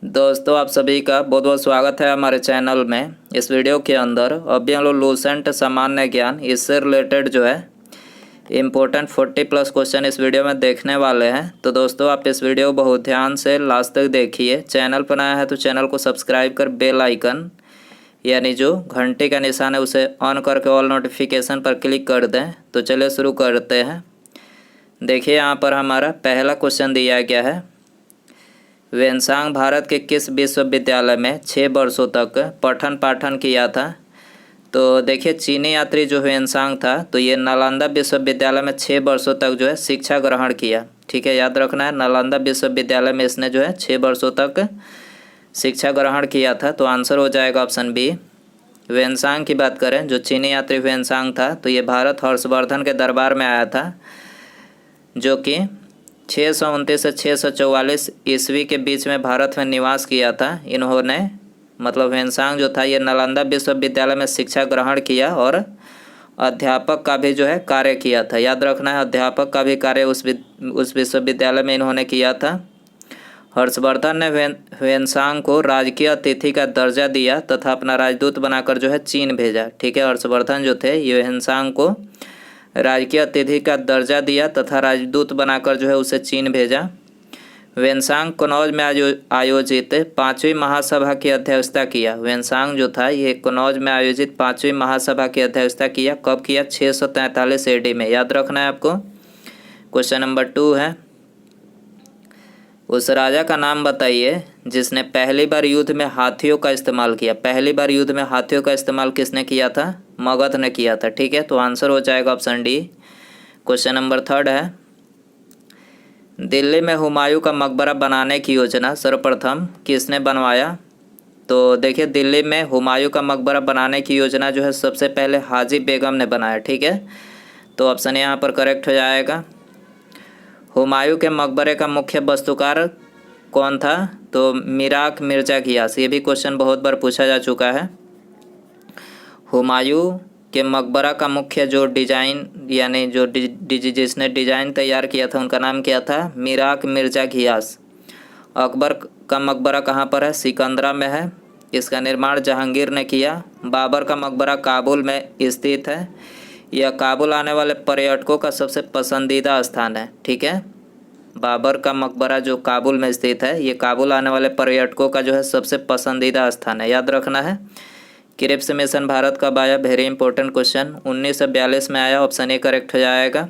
दोस्तों आप सभी का बहुत बहुत स्वागत है हमारे चैनल में। इस वीडियो के अंदर अभी हम लोग लूसेंट सामान्य ज्ञान इससे रिलेटेड जो है इम्पोर्टेंट 40+ क्वेश्चन इस वीडियो में देखने वाले हैं। तो दोस्तों आप इस वीडियो को बहुत ध्यान से लास्ट तक देखिए। चैनल पर नया है तो चैनल को सब्सक्राइब कर बेल आइकन यानी जो घंटे का निशान है उसे ऑन करके ऑल नोटिफिकेशन पर क्लिक कर दें। तो चलिए शुरू करते हैं। देखिए यहाँ पर हमारा पहला क्वेश्चन दिया गया है, वेनसांग भारत के किस विश्वविद्यालय में 6 वर्षों तक पठन पाठन किया था। तो देखिए चीनी यात्री जो वेनसांग था तो ये नालंदा विश्वविद्यालय में 6 वर्षों तक जो है शिक्षा ग्रहण किया। ठीक है, याद रखना है, नालंदा विश्वविद्यालय में इसने जो है 6 वर्षों तक शिक्षा ग्रहण किया था। तो आंसर हो जाएगा ऑप्शन बी। वेनसांग की बात करें, जो चीनी यात्री वेनसांग था तो ये भारत हर्षवर्धन के दरबार में आया था, जो कि 629 से 644 ईस्वी के बीच में भारत में निवास किया था। इन्होंने मतलब वेनसांग जो था ये नालंदा विश्वविद्यालय में शिक्षा ग्रहण किया और अध्यापक का भी जो है कार्य किया था। याद रखना है, अध्यापक का भी कार्य उस विश्वविद्यालय में इन्होंने किया था। हर्षवर्धन ने वेनसांग को राजकीय अतिथि का दर्जा दिया तथा अपना राजदूत बनाकर जो है चीन भेजा। ठीक है, हर्षवर्धन जो थे ये वेनसांग को राजकीय अतिथि का दर्जा दिया तथा राजदूत बनाकर जो है उसे चीन भेजा। वेनसांग कनौज में आयोजित 5वीं महासभा की अध्यक्षता किया। वेनसांग जो था ये कनौज में आयोजित 5वीं महासभा की अध्यक्षता किया। कब किया? 643 AD में। याद रखना है आपको। क्वेश्चन नंबर 2 है, उस राजा का नाम बताइए जिसने पहली बार युद्ध में हाथियों का इस्तेमाल किया। पहली बार युद्ध में हाथियों का इस्तेमाल किसने किया था? मगध ने किया था। ठीक है, तो आंसर हो जाएगा ऑप्शन डी। क्वेश्चन नंबर 3 है, दिल्ली में हुमायूं का मकबरा बनाने की योजना सर्वप्रथम किसने बनवाया। तो देखिए दिल्ली में हुमायूं का मकबरा बनाने की योजना जो है सबसे पहले हाजी बेगम ने बनाया। ठीक है, तो ऑप्शन यहाँ पर करेक्ट हो जाएगा। हुमायूं के मकबरे का मुख्य वास्तुकार कौन था? तो मिराक मिर्जा घियास। ये भी क्वेश्चन बहुत बार पूछा जा चुका है। हुमायूं के मकबरा का मुख्य जो डिजाइन यानी जो जिसने डिजाइन तैयार किया था उनका नाम क्या था? मिराक मिर्जा घियास। अकबर का मकबरा कहाँ पर है? सिकंदरा में है। इसका निर्माण जहांगीर ने किया। बाबर का मकबरा काबुल में स्थित है। यह काबुल आने वाले पर्यटकों का सबसे पसंदीदा स्थान है। ठीक है, बाबर का मकबरा जो काबुल में स्थित है ये काबुल आने वाले पर्यटकों का जो है सबसे पसंदीदा स्थान है। याद रखना है। क्रिप्स मिशन भारत कब आया? वेरी इंपॉर्टेंट क्वेश्चन, 1942 में आया। ऑप्शन ए करेक्ट हो जाएगा।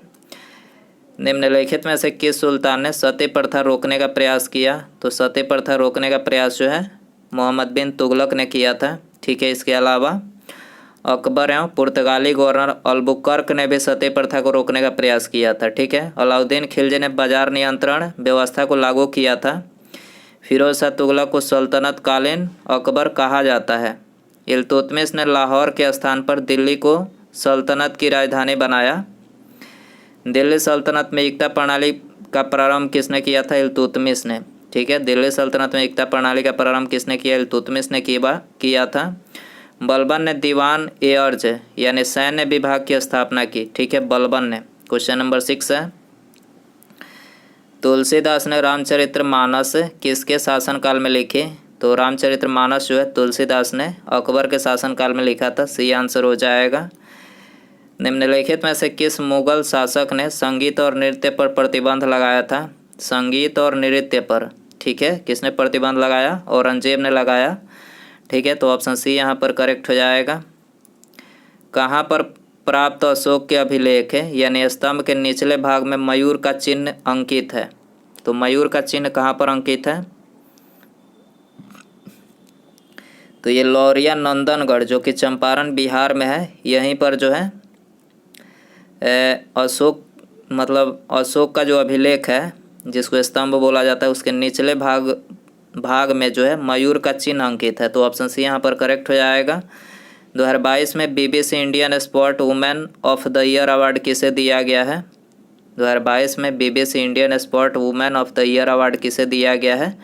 निम्नलिखित में से किस सुल्तान ने सती प्रथा रोकने का प्रयास किया? तो सती प्रथा रोकने का प्रयास जो है मोहम्मद बिन तुगलक ने किया था। ठीक है, इसके अलावा अकबर एवं पुर्तगाली गवर्नर अलबुकर्क ने भी सती प्रथा को रोकने का प्रयास किया था। ठीक है, अलाउद्दीन खिलजी ने बाजार नियंत्रण व्यवस्था को लागू किया था। फिरोज शाह तुगलक को सल्तनत कालीन अकबर कहा जाता है। इल्तुतमिश ने लाहौर के स्थान पर दिल्ली को सल्तनत की राजधानी बनाया। दिल्ली सल्तनत में एकता प्रणाली का प्रारंभ किसने किया था? इल्तुतमिश ने। ठीक है, दिल्ली सल्तनत में एकता प्रणाली का प्रारंभ किसने किया? इल्तुतमिश ने किया था। बलबन ने दीवान ए अर्ज यानी सैन्य विभाग की स्थापना की। ठीक है, बलबन ने। क्वेश्चन नंबर 6 है, तुलसीदास ने रामचरितमानस किसके शासनकाल में लिखे? तो रामचरितमानस जो है तुलसीदास ने अकबर के शासनकाल में लिखा था। सी आंसर हो जाएगा। निम्नलिखित में से किस मुगल शासक ने संगीत और नृत्य पर प्रतिबंध लगाया था? संगीत और नृत्य पर, ठीक है, किसने प्रतिबंध लगाया? औरंगजेब ने लगाया। ठीक है, तो ऑप्शन सी यहाँ पर करेक्ट हो जाएगा। कहाँ पर प्राप्त अशोक के अभिलेख है यानी स्तंभ के निचले भाग में मयूर का चिन्ह अंकित है? तो मयूर का चिन्ह कहाँ पर अंकित है? तो ये लौरिया नंदनगढ़ जो कि चंपारण बिहार में है, यहीं पर जो है अशोक मतलब अशोक का जो अभिलेख है जिसको स्तंभ बोला जाता है उसके निचले भाग में जो है मयूर का चिन्ह अंकित है। तो ऑप्शन सी यहाँ पर करेक्ट हो जाएगा। 2022 में BBC Indian sport women of the year award किसे दिया गया है? 2022 में BBC Indian sport women of the year award किसे दिया गया है?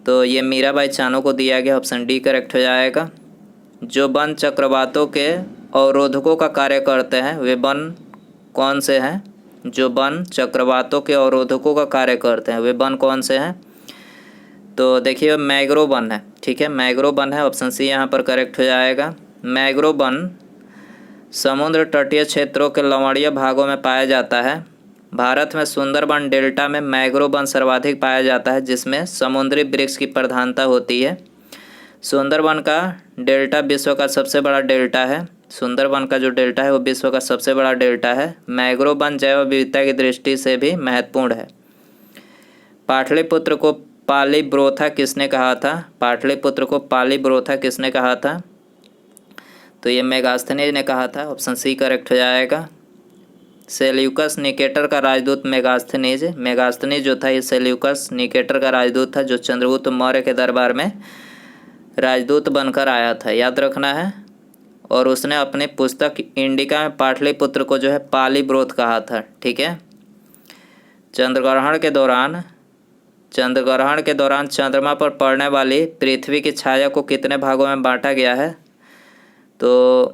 तो ये मीराबाई चानू को दिया गया। ऑप्शन डी करेक्ट हो जाएगा। जो वन चक्रवातों के अवरोधकों का कार्य करते हैं वे वन कौन से हैं? जो वन चक्रवातों के अवरोधकों का कार्य करते हैं वे वन कौन से हैं? तो देखिए मैंग्रोव वन है, ठीक है, मैंग्रोव वन है, ऑप्शन सी यहाँ पर करेक्ट हो जाएगा। मैंग्रोव वन समुद्र तटीय क्षेत्रों के लवणीय भागों में पाया जाता है। भारत में सुंदरबन डेल्टा में मैंग्रोव वन सर्वाधिक पाया जाता है, जिसमें समुद्री वृक्ष की प्रधानता होती है। सुंदरबन का डेल्टा विश्व का सबसे बड़ा डेल्टा है। सुंदरबन का जो डेल्टा है वो विश्व का सबसे बड़ा डेल्टा है। मैंग्रोव वन जैव विविधता की दृष्टि से भी महत्वपूर्ण है। पाटलिपुत्र को पालीब्रोथा किसने कहा था? पाटलिपुत्र को पालीब्रोथा किसने कहा था? तो ये मेगास्थनीज ने कहा था, ऑप्शन सी करेक्ट हो जाएगा। सेल्यूकस निकेटर का राजदूत मेगास्थनीज। मेगास्थनीज जो था ये सेल्यूकस निकेटर का राजदूत था, जो चंद्रगुप्त मौर्य के दरबार में राजदूत बनकर आया था, याद रखना है। और उसने अपनी पुस्तक इंडिका में पाटलिपुत्र को जो है पालीब्रोथ कहा था, ठीक है। चंद्रग्रहण के दौरान चंद्रमा पर पड़ने वाली पृथ्वी की छाया को कितने भागों में बांटा गया है? तो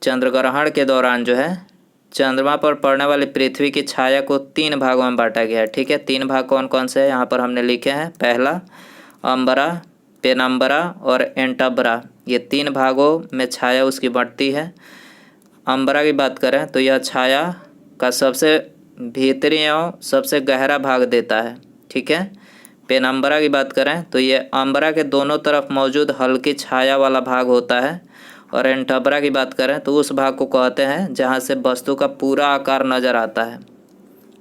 चंद्रग्रहण के दौरान जो है चंद्रमा पर पड़ने वाली पृथ्वी की छाया को 3 भागों में बांटा गया है, ठीक है। 3 भाग कौन कौन से हैं यहाँ पर हमने लिखे हैं। पहला अंबरा, पेनम्बरा और एंटब्रा, ये 3 भागों में छाया उसकी बढ़ती है। अंबरा की बात करें तो यह छाया का सबसे भीतरी एवं सबसे गहरा भाग देता है, ठीक है। पेनम्बरा की बात करें तो ये अंबरा के दोनों तरफ मौजूद हल्की छाया वाला भाग होता है। और एंटब्रा की बात करें तो उस भाग को कहते हैं जहाँ से वस्तु का पूरा आकार नज़र आता है,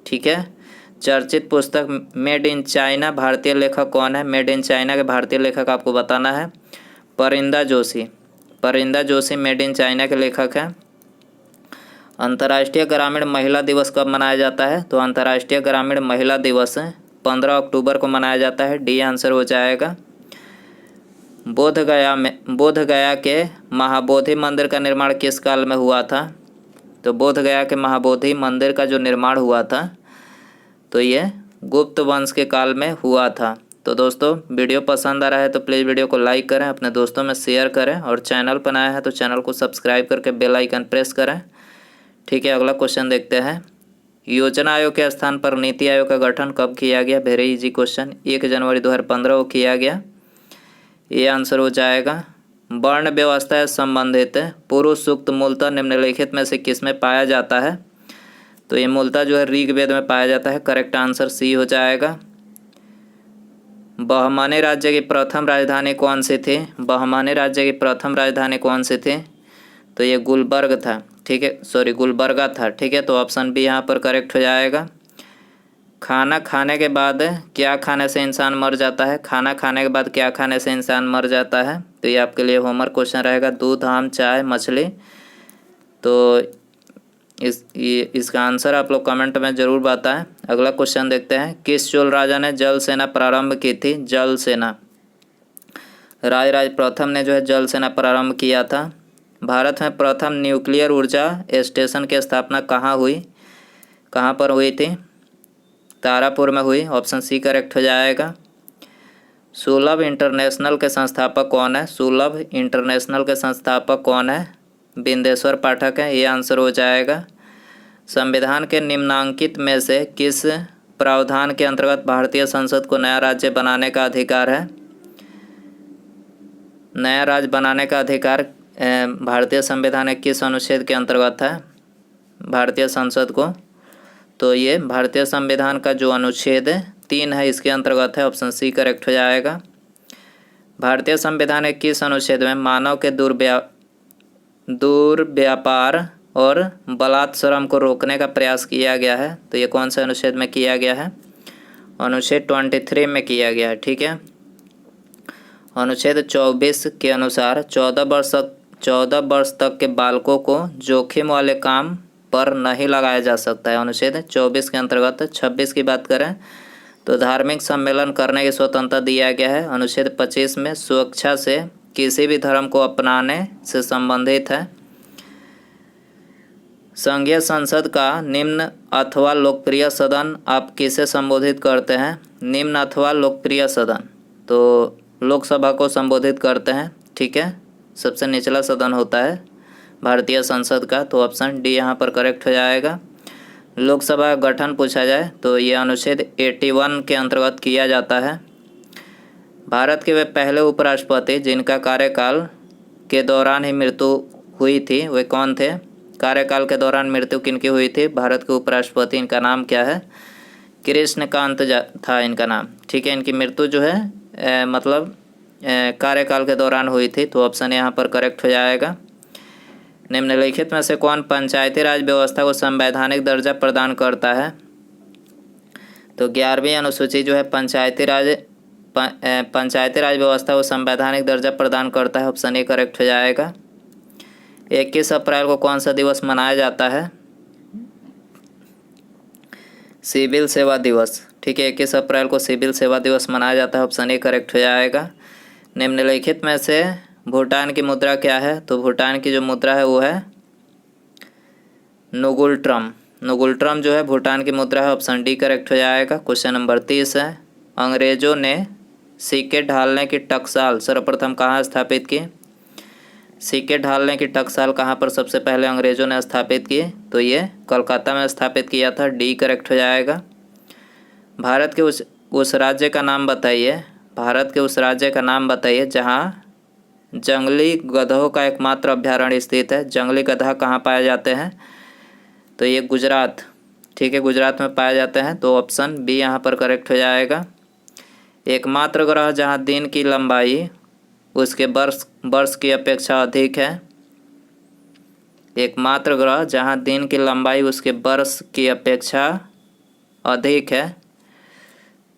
ठीक है। चर्चित पुस्तक मेड इन चाइना, भारतीय लेखक कौन है? मेड इन चाइना के भारतीय लेखक आपको बताना है परिंदा जोशी। परिंदा जोशी मेड इन चाइना के लेखक हैं। अंतर्राष्ट्रीय ग्रामीण महिला दिवस कब मनाया जाता है? तो अंतर्राष्ट्रीय ग्रामीण महिला दिवस 15 अक्टूबर को मनाया जाता है। डी आंसर हो जाएगा। बोधगया के महाबोधि मंदिर का निर्माण किस काल में हुआ था? तो बोधगया के महाबोधि मंदिर का जो निर्माण हुआ था तो ये गुप्त वंश के काल में हुआ था। तो दोस्तों वीडियो पसंद आ रहा है तो प्लीज़ वीडियो को लाइक करें, अपने दोस्तों में शेयर करें और चैनल पर नया है तो चैनल को सब्सक्राइब करके बेल आइकन प्रेस करें, ठीक है। अगला क्वेश्चन देखते हैं। योजना आयोग के स्थान पर नीति आयोग का गठन कब किया गया? Very easy question. 1 जनवरी 2015 को किया गया, ये आंसर हो जाएगा। वर्ण व्यवस्था से संबंधित पुरुष सूक्त मूलतः निम्नलिखित में से किस में पाया जाता है? तो ये मूलतः जो है ऋग्वेद में पाया जाता है, करेक्ट आंसर सी हो जाएगा। बहमनी राज्य की प्रथम राजधानी कौन सी थी? बहमनी राज्य की प्रथम राजधानी कौन सी थी? तो ये गुलबर्ग था, ठीक है, सॉरी गुलबर्गा था, ठीक है। तो ऑप्शन बी यहाँ पर करेक्ट हो जाएगा। खाना खाने के बाद क्या खाने से इंसान मर जाता है? खाना खाने के बाद क्या खाने से इंसान मर जाता है? तो ये आपके लिए होमवर्क क्वेश्चन रहेगा। दूध, आम, चाय, मछली। तो इसका आंसर आप लोग कमेंट में ज़रूर बताएं। अगला क्वेश्चन देखते हैं। किस चोल राजा ने जल सेना प्रारंभ की थी? जल सेना राजराज प्रथम ने जो है जल सेना प्रारंभ किया था। भारत में प्रथम न्यूक्लियर ऊर्जा स्टेशन की स्थापना कहाँ हुई? कहाँ पर हुई थी? तारापुर में हुई, ऑप्शन सी करेक्ट हो जाएगा। सुलभ इंटरनेशनल के संस्थापक कौन है? सुलभ इंटरनेशनल के संस्थापक कौन है? बिंदेश्वर पाठक है, ये आंसर हो जाएगा। संविधान के निम्नांकित में से किस प्रावधान के अंतर्गत भारतीय संसद को नया राज्य बनाने का अधिकार है? नया राज्य बनाने का अधिकार भारतीय संविधान के किस अनुच्छेद के अंतर्गत है भारतीय संसद को? तो ये भारतीय संविधान का जो अनुच्छेद 3 है इसके अंतर्गत है, ऑप्शन सी करेक्ट हो जाएगा। भारतीय संविधान के किस अनुच्छेद में मानव के दुर्व्यापार और बलात्श्रम को रोकने का प्रयास किया गया है? तो ये कौन से अनुच्छेद में किया गया है? अनुच्छेद 23 में किया गया है, ठीक है। अनुच्छेद 24 के अनुसार 14 वर्ष तक के बालकों को जोखिम वाले काम पर नहीं लगाया जा सकता है। अनुच्छेद 24 के अंतर्गत 26 की बात करें तो धार्मिक सम्मेलन करने की स्वतंत्रता दिया गया है। अनुच्छेद 25 में स्वेच्छा से किसी भी धर्म को अपनाने से संबंधित है। संघीय संसद का निम्न अथवा लोकप्रिय सदन आप किसे संबोधित करते हैं? निम्न अथवा लोकप्रिय सदन तो लोकसभा को संबोधित करते हैं, ठीक है। सबसे निचला सदन होता है भारतीय संसद का, तो ऑप्शन डी यहाँ पर करेक्ट हो जाएगा। लोकसभा गठन पूछा जाए तो ये अनुच्छेद 81 के अंतर्गत किया जाता है। भारत के वे पहले उपराष्ट्रपति जिनका कार्यकाल के दौरान ही मृत्यु हुई थी, वे कौन थे? कार्यकाल के दौरान मृत्यु किनकी हुई थी? भारत के उपराष्ट्रपति, इनका नाम क्या है? कृष्णकांत था इनका नाम। ठीक है, इनकी मृत्यु जो है मतलब कार्यकाल के दौरान हुई थी, तो ऑप्शन यहाँ पर करेक्ट हो जाएगा। निम्नलिखित में से कौन पंचायती राज व्यवस्था को संवैधानिक दर्जा प्रदान करता है? तो 11वीं अनुसूची जो है पंचायती राज व्यवस्था को संवैधानिक दर्जा प्रदान करता है। ऑप्शन ए करेक्ट हो जाएगा। 21 अप्रैल को कौन सा दिवस मनाया जाता है? सिविल सेवा दिवस। ठीक है, 21 अप्रैल को सिविल सेवा दिवस मनाया जाता है। ऑप्शन ए करेक्ट हो जाएगा। निम्नलिखित में से भूटान की मुद्रा क्या है? तो भूटान की जो मुद्रा है वो है नुगुल ट्रम जो है भूटान की मुद्रा है। ऑप्शन डी करेक्ट हो जाएगा। क्वेश्चन नंबर 30 है, अंग्रेजों ने सिक्के ढालने की टकसाल सर्वप्रथम कहाँ स्थापित की? सिक्के ढालने की टकसाल कहाँ पर सबसे पहले अंग्रेजों ने स्थापित की? तो ये कोलकाता में स्थापित किया था। डी करेक्ट हो जाएगा। भारत के उस राज्य का नाम बताइए। भारत के उस राज्य का नाम बताइए जहाँ जंगली गधों का एकमात्र अभ्यारण्य स्थित है। जंगली गधा कहाँ पाए जाते हैं? तो ये गुजरात। ठीक है, गुजरात में पाए जाते हैं। तो ऑप्शन बी यहाँ पर करेक्ट हो जाएगा। एकमात्र ग्रह जहाँ दिन की लंबाई उसके वर्ष की अपेक्षा अधिक है। एकमात्र ग्रह जहाँ दिन की लंबाई उसके वर्ष की अपेक्षा अधिक है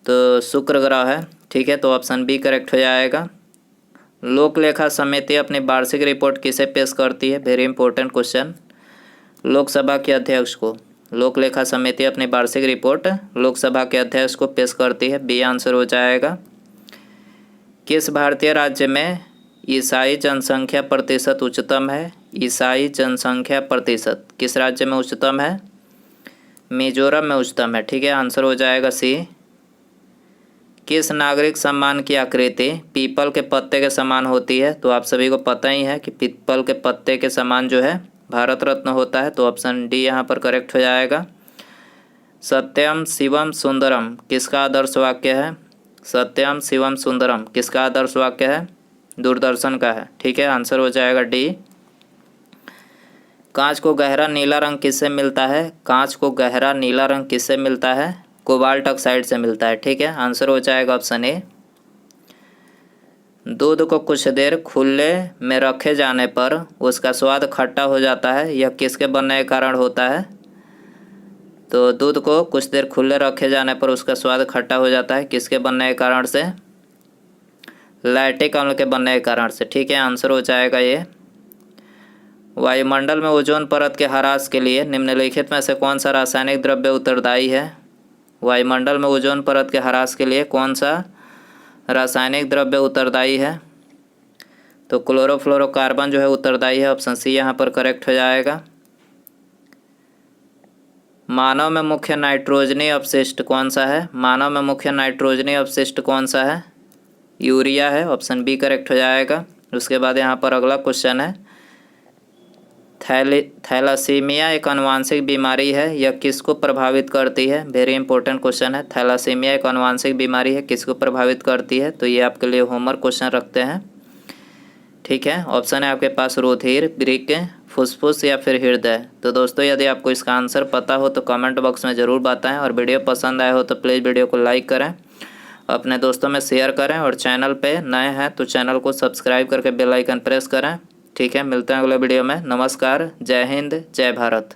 तो शुक्र ग्रह है। ठीक है, तो ऑप्शन बी करेक्ट हो जाएगा। लोक लेखा समिति अपनी वार्षिक रिपोर्ट किसे पेश करती है? Very important question. लोकसभा के अध्यक्ष को। लोक लेखा समिति अपनी वार्षिक रिपोर्ट लोकसभा के अध्यक्ष को पेश करती है। बी आंसर हो जाएगा। किस भारतीय राज्य में ईसाई जनसंख्या प्रतिशत उच्चतम है? ईसाई जनसंख्या प्रतिशत किस राज्य में उच्चतम है? मिजोरम में उच्चतम है। ठीक है, आंसर हो जाएगा सी। किस नागरिक सम्मान की आकृति पीपल के पत्ते के समान होती है? तो आप सभी को पता ही है कि पीपल के पत्ते के समान जो है भारत रत्न होता है। तो ऑप्शन डी यहाँ पर करेक्ट हो जाएगा। सत्यम शिवम सुंदरम किसका आदर्श वाक्य है? सत्यम शिवम सुंदरम किसका आदर्श वाक्य है? दूरदर्शन का है। ठीक है, आंसर हो जाएगा डी। कांच को गहरा नीला रंग किससे मिलता है? कांच को गहरा नीला रंग किससे मिलता है? कोबाल्ट ऑक्साइड से मिलता है। ठीक है, आंसर हो जाएगा ऑप्शन ए। दूध को कुछ देर खुले में रखे जाने पर उसका स्वाद खट्टा हो जाता है, यह किसके बनने के कारण होता है? तो दूध को कुछ देर खुले रखे जाने पर उसका स्वाद खट्टा हो जाता है, किसके बनने के कारण से? लैक्टिक अम्ल के बनने के कारण से। ठीक है, आंसर हो जाएगा ये। वायुमंडल में ओजोन परत के ह्रास के लिए निम्नलिखित में से कौन सा रासायनिक द्रव्य उत्तरदायी है? वायुमंडल में ओजोन परत के ह्रास के लिए कौन सा रासायनिक द्रव्य उत्तरदायी है? तो क्लोरोफ्लोरोकार्बन जो है उत्तरदायी है। ऑप्शन सी यहाँ पर करेक्ट हो जाएगा। मानव में मुख्य नाइट्रोजनी अपशिष्ट कौन सा है? मानव में मुख्य नाइट्रोजनी अपशिष्ट कौन सा है? यूरिया है। ऑप्शन बी करेक्ट हो जाएगा। उसके बाद यहाँ पर अगला क्वेश्चन है, थैलासीमिया एक आनुवांशिक बीमारी है, यह किसको प्रभावित करती है? वेरी इंपॉर्टेंट क्वेश्चन है। थैलासीमिया एक आनुवांशिक बीमारी है, किसको प्रभावित करती है? तो ये आपके लिए होमवर्क क्वेश्चन रखते हैं। ठीक है, ऑप्शन है आपके पास रुधिर, वृक्क, फुसफुस या फिर हृदय। तो दोस्तों यदि आपको इसका आंसर पता हो तो कमेंट बॉक्स में ज़रूर बताएं, और वीडियो पसंद आया हो तो प्लीज़ वीडियो को लाइक करें, अपने दोस्तों में शेयर करें, और चैनल पे नए हैं तो चैनल को सब्सक्राइब करके बेल आइकन प्रेस करें। ठीक है, मिलते हैं अगले वीडियो में। नमस्कार, जय हिंद, जय भारत।